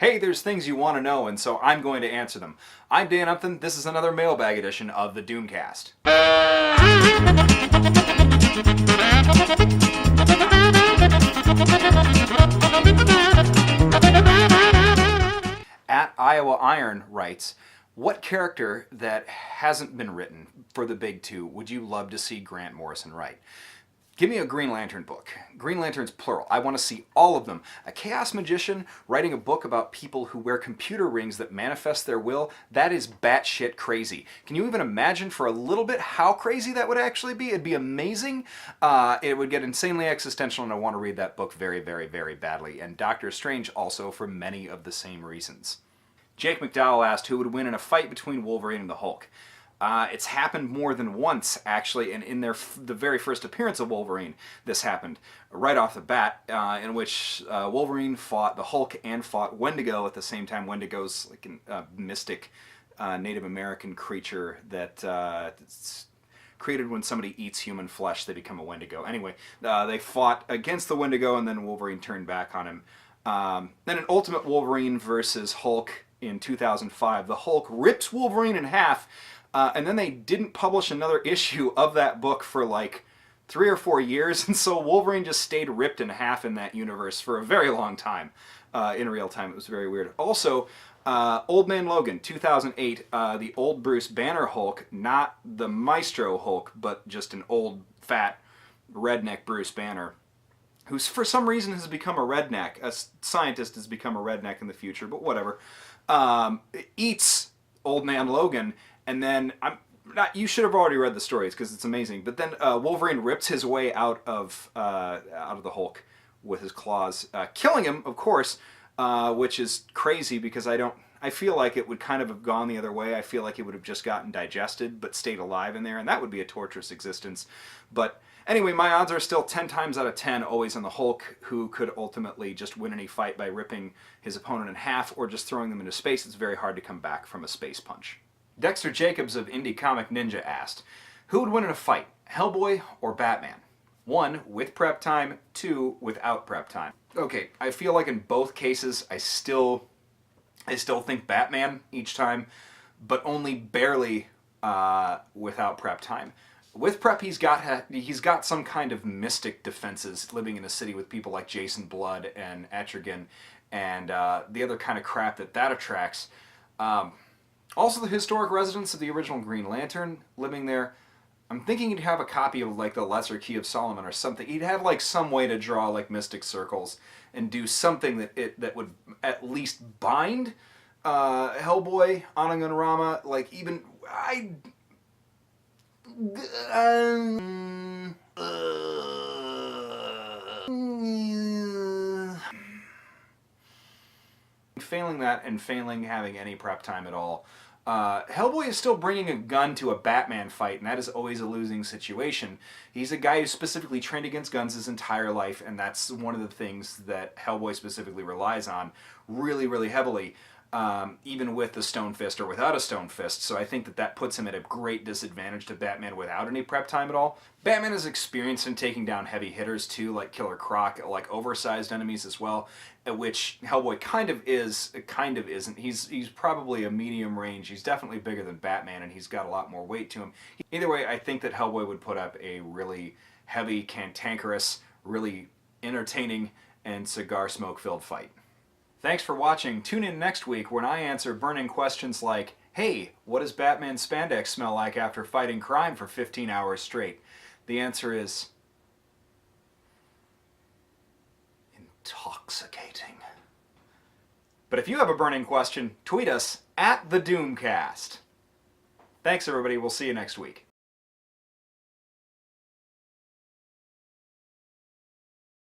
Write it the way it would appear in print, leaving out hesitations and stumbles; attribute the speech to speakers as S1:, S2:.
S1: Hey, there's things you want to know, and so I'm going to answer them. I'm Dan Upton. This is another Mailbag edition of the Doomcast. At Iowa Iron writes, what character that hasn't been written for the big two would you love to see Grant Morrison write? Give me a Green Lantern book. Green Lantern's plural. I want to see all of them. A chaos magician writing a book about people who wear computer rings that manifest their will, that is batshit crazy. Can you even imagine for a little bit how crazy that would actually be? It'd be amazing. It would get insanely existential, and I want to read that book very, very, very badly. And Doctor Strange also for many of the same reasons. Jake McDowell asked who would win in a fight between Wolverine and the Hulk. It's happened more than once, actually, and in the very first appearance of Wolverine, this happened right off the bat, in which Wolverine fought the Hulk and fought Wendigo at the same time. Wendigo's like a mystic Native American creature that it's created when somebody eats human flesh, they become a Wendigo. Anyway, they fought against the Wendigo, and then Wolverine turned back on him. Then in Ultimate Wolverine versus Hulk in 2005, the Hulk rips Wolverine in half, and then they didn't publish another issue of that book for like 3 or 4 years, and so Wolverine just stayed ripped in half in that universe for a very long time. In real time, it was very weird. Also, Old Man Logan, 2008, the old Bruce Banner Hulk, not the Maestro Hulk, but just an old, fat, redneck Bruce Banner, who for some reason has become a redneck. A scientist has become a redneck in the future, but whatever. Eats Old Man Logan, and then you should have already read the stories because it's amazing. But then Wolverine rips his way out of the Hulk with his claws, killing him, of course, which is crazy because I feel like it would kind of have gone the other way. I feel like it would have just gotten digested but stayed alive in there, and that would be a torturous existence. But anyway, my odds are still 10 times out of 10 always on the Hulk, who could ultimately just win any fight by ripping his opponent in half or just throwing them into space. It's very hard to come back from a space punch. Dexter Jacobs of Indie Comic Ninja asked, who would win in a fight, Hellboy or Batman? 1, with prep time, 2, without prep time. Okay, I feel like in both cases I still think Batman each time, but only barely without prep time. With prep, he's got some kind of mystic defenses, living in a city with people like Jason Blood and Etrigan, and the other kind of crap that attracts. Also, the historic residents of the original Green Lantern living there. I'm thinking he'd have a copy of like the Lesser Key of Solomon or something. He'd have like some way to draw like mystic circles and do something that would at least bind Hellboy, Ananganrama. Like even failing that and failing having any prep time at all, Hellboy is still bringing a gun to a Batman fight, and that is always a losing situation. He's a guy who's specifically trained against guns his entire life, and that's one of the things that Hellboy specifically relies on really, really heavily, even with the Stone Fist or without a Stone Fist. So I think that puts him at a great disadvantage to Batman without any prep time at all. Batman is experienced in taking down heavy hitters too, like Killer Croc, like oversized enemies as well, which Hellboy kind of isn't. He's probably a medium range. He's definitely bigger than Batman, and he's got a lot more weight to him. Either way, I think that Hellboy would put up a really heavy, cantankerous, really entertaining, and cigar smoke-filled fight. Thanks for watching. Tune in next week when I answer burning questions like, hey, what does Batman's spandex smell like after fighting crime for 15 hours straight? The answer is intoxicating. But if you have a burning question, tweet us at the Doomcast. Thanks everybody, we'll see you next week.